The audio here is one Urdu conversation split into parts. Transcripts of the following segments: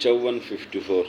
54-54।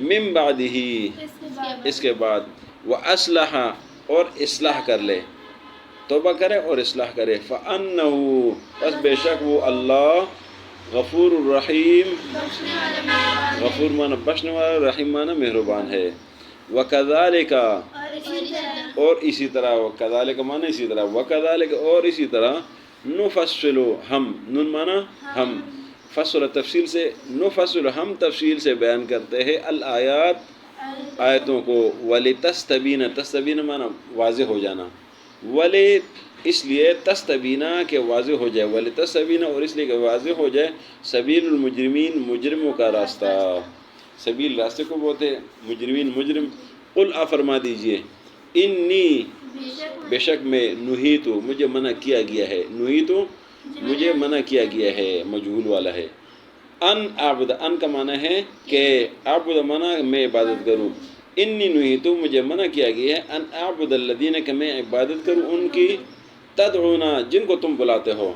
من بعدہ اس کے بعد، وَأَصْلَحَ اور اصلاح کر لے، توبہ کرے اور اصلاح کرے، فَأَنَّهُ پس بے شک وہ اللہ غفور الرحیم، غفور معنی بخشنے والا، رحیم معنی مہربان ہے، وَكَذَلِكَ اور اسی طرح، وَكَذَلِكَ معنی اسی طرح، وَكَذَلِكَ اور اسی طرح، نفصل ہم، نون معنی ہم، فصل تفصیل سے، نفصل ہم تفصیل سے بیان کرتے ہیں، الآیات آیتوں کو، وَلِتَسْتَبِينَ تستبین معنی واضح ہو جانا، ولی اس لیے تستبینہ کہ واضح ہو جائے، وَلِتَسْتَبِينَ اور اس لیے کہ واضح ہو جائے، سبیل المجرمین مجرموں کا راستہ، سبیل راستے کو بولتے ہیں، مجرمین مجرم، قل آپ فرما دیجئے، انی بے شک میں، نہیتو مجھے منع کیا گیا ہے، نہیتو مجھے منع کیا گیا ہے، مجہول والا ہے، ان اعبد، ان کا معنی ہے کہ، اعبد معنی میں عبادت کروں، انی نہیتو مجھے منع کیا گیا ہے، ان اعبد الذین کہ میں عبادت کروں ان کی، تدعونا جن کو تم بلاتے ہو،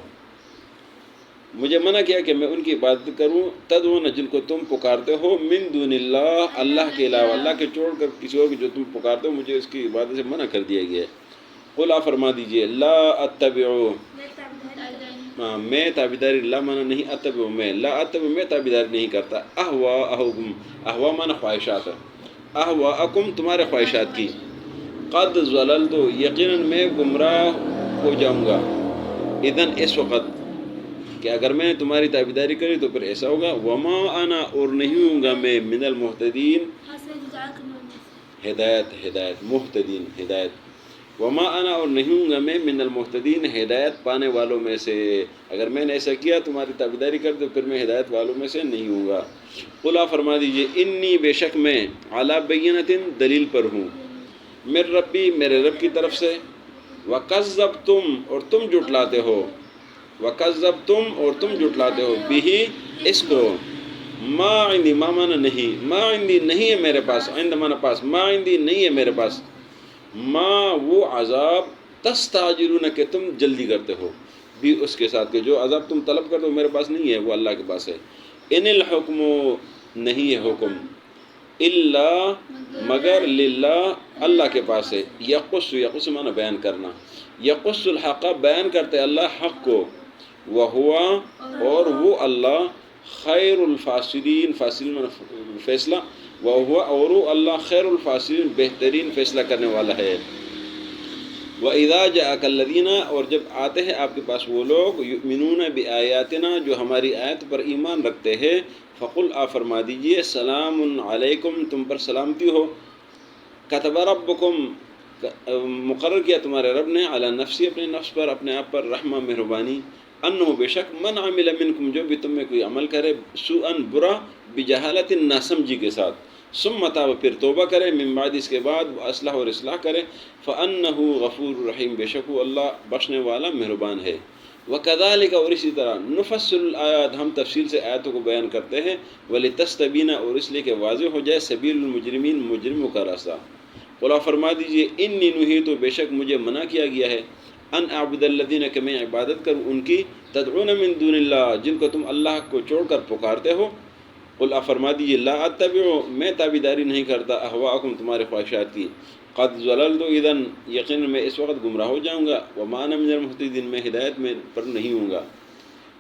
مجھے منع کیا کہ میں ان کی عبادت کروں، تدعونا جن کو تم پکارتے ہو، من دون اللہ اللہ کے علاوہ، اللہ کے چھوڑ کر کسی اور جو تم پکارتے ہو، مجھے اس کی عبادت سے منع کر دیا گیا ہے، قل آپ فرما دیجئے، لا اتبعو میں تابعداری، لا معنی نہیں، اتبع میں، لا اتبع میں تابعداری نہیں کرتا، اہواءکم، اہوا معنی خواہشات، اہواءکم تمہارے خواہشات کی، قد ضللت یقیناً میں گمراہ ہو جاؤں گا، اذن اس وقت کہ اگر میں نے تمہاری تابعداری کری تو پھر ایسا ہوگا، وما انا اور نہیں ہوں گا میں، من المہتدین ہدایت، ہدایت محتدین ہدایت، وما انا اور نہیں ہوں گا میں، من المہتدین ہدایت پانے والوں میں سے، اگر میں نے ایسا کیا تمہاری تابعداری کر تو پھر میں ہدایت والوں میں سے نہیں ہوں گا، قل آپ فرما دیجئے، انی بے شک میں، علی بینۃ دلیل پر ہوں، من ربی میرے رب کی طرف سے، وکذبتم اور تم جھٹلاتے ہو، وکذبتم اور تم جھٹلاتے ہو، بہ اس کو، ما عندی ما معنی نہیں، ما عندی نہیں ہے میرے پاس، عند معنی پاس، ما عندی نہیں ہے میرے پاس، ما وہ عذاب، تستعجلون کہ تم جلدی کرتے ہو، بھی اس کے ساتھ کہ جو عذاب تم طلب کرتے ہو میرے پاس نہیں ہے، وہ اللہ کے پاس ہے، ان الحکم نہیں ہے حکم، الا مگر للہ اللہ کے پاس ہے، یقص، یقص معنی بیان کرنا، یقص الحق بیان کرتے اللہ حق کو، وہوا اور وہ اللہ، خیر الفاصلین، فاصلین معنی فیصلہ، وہوا اور وہ اللہ، خیر الفاصلین بہترین فیصلہ کرنے والا ہے، وَإِذَا جَاءَكَ الَّذِينَ اور جب آتے ہیں آپ کے پاس وہ لوگ، یؤمنون بآیاتنا جو ہماری آیت پر ایمان رکھتے ہیں، فقل آپ فرما دیجئے، سلام علیکم تم پر سلامتی ہو، کتب ربکم مقرر کیا تمہارے رب نے، علی نفسی اپنے نفس پر، اپنے آپ پر، رحمہ مہربانی، انہ بے شک، من عمل منکم جو بھی تم میں کوئی عمل کرے، سوءا برا، بجہالت ناسمجھی کے ساتھ، ثم تاب پھر توبہ کرے، من بعد اس کے بعد، اصلاح اور اصلاح کرے، فانہ غفور رحیم بے شک وہ اللہ بخشنے والا مہربان ہے، وکذالک اور اسی طرح، نفصل الآیات ہم تفصیل سے آیتوں کو بیان کرتے ہیں، ولتستبین اور اس لیے کہ واضح ہو جائے، سبیل المجرمین مجرموں کا راستہ، قل فرما دیجئے، انی نہیت بے شک مجھے منع کیا گیا ہے، ان اعبد الذین کہ میں عبادت کروں ان کی، تدعون من دون اللہ جن کو تم اللہ کو چھوڑ کر پکارتے ہو، قل فرما دیجئے، لا اتبع میں تابعداری نہیں کرتا، اہواءکم تمہارے خواہشات کی، قد ضللت اذن یقین میں اس وقت گمراہ ہو جاؤں گا، وما انا من المہتدین میں ہدایت میں پر نہیں ہوں گا،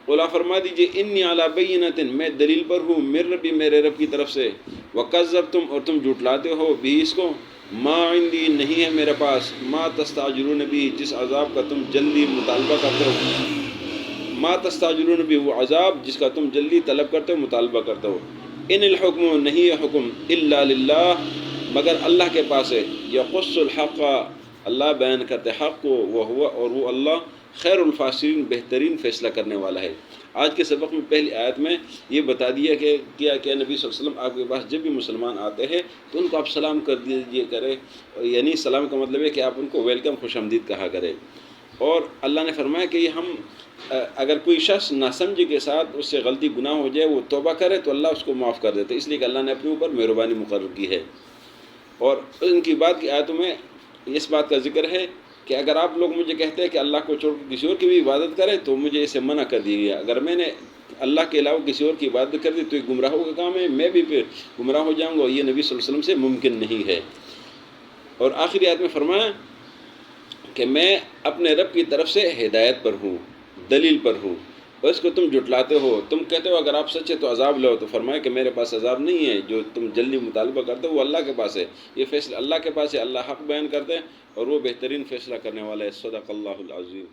قل فرما دیجئے، انی علی بینۃ میں دلیل پر ہوں، من ربی میرے رب کی طرف سے، وکذبتم اور تم جھٹلاتے ہو، بھی اس کو، ما عندی نہیں ہے میرے پاس، ما تستعجلون بھی جس عذاب کا تم جلدی مطالبہ کرتے ہو، ما تستعجلون بھی وہ عذاب جس کا تم جلدی طلب کرتے ہو، مطالبہ کرتے ہو، ان الحکم نہیں ہے حکم، الا للہ مگر اللہ کے پاس ہے، یقص الحق اللہ بیان کرتے حق کو، وہو اور وہ اللہ، خیر الفاصلین بہترین فیصلہ کرنے والا ہے۔ آج کے سبق میں پہلی آیت میں یہ بتا دیا کہ کیا نبی صلی اللہ علیہ وسلم آپ کے پاس جب بھی مسلمان آتے ہیں تو ان کو آپ سلام کر دیجیے کرے، یعنی سلام کا مطلب ہے کہ آپ ان کو ویلکم، خوش آمدید کہا کرے، اور اللہ نے فرمایا کہ یہ ہم اگر کوئی شخص ناسمجھی کے ساتھ اس سے غلطی گناہ ہو جائے وہ توبہ کرے تو اللہ اس کو معاف کر دیتا ہے، اس لیے کہ اللہ نے اپنے اوپر مہربانی مقرر کی ہے، اور ان کی بات کی آیتوں میں اس بات کا ذکر ہے کہ اگر آپ لوگ مجھے کہتے ہیں کہ اللہ کو چھوڑ کر کسی اور کی بھی عبادت کرے تو مجھے اسے منع کر دیا گیا، اگر میں نے اللہ کے علاوہ کسی اور کی عبادت کر دی تو یہ گمراہوں کا کام ہے، میں بھی پھر گمراہ ہو جاؤں گا، اور یہ نبی صلی اللہ علیہ وسلم سے ممکن نہیں ہے۔ اور آخری آیت میں فرمایا کہ میں اپنے رب کی طرف سے ہدایت پر ہوں، دلیل پر ہوں، اور اس کو تم جھٹلاتے ہو، تم کہتے ہو اگر آپ سچے تو عذاب لو، تو فرمایا کہ میرے پاس عذاب نہیں ہے، جو تم جلدی مطالبہ کرتے ہو وہ اللہ کے پاس ہے، یہ فیصلہ اللہ کے پاس ہے، اللہ حق بیان کرتے ہیں اور وہ بہترین فیصلہ کرنے والا ہے۔ صدق اللہ العظیم۔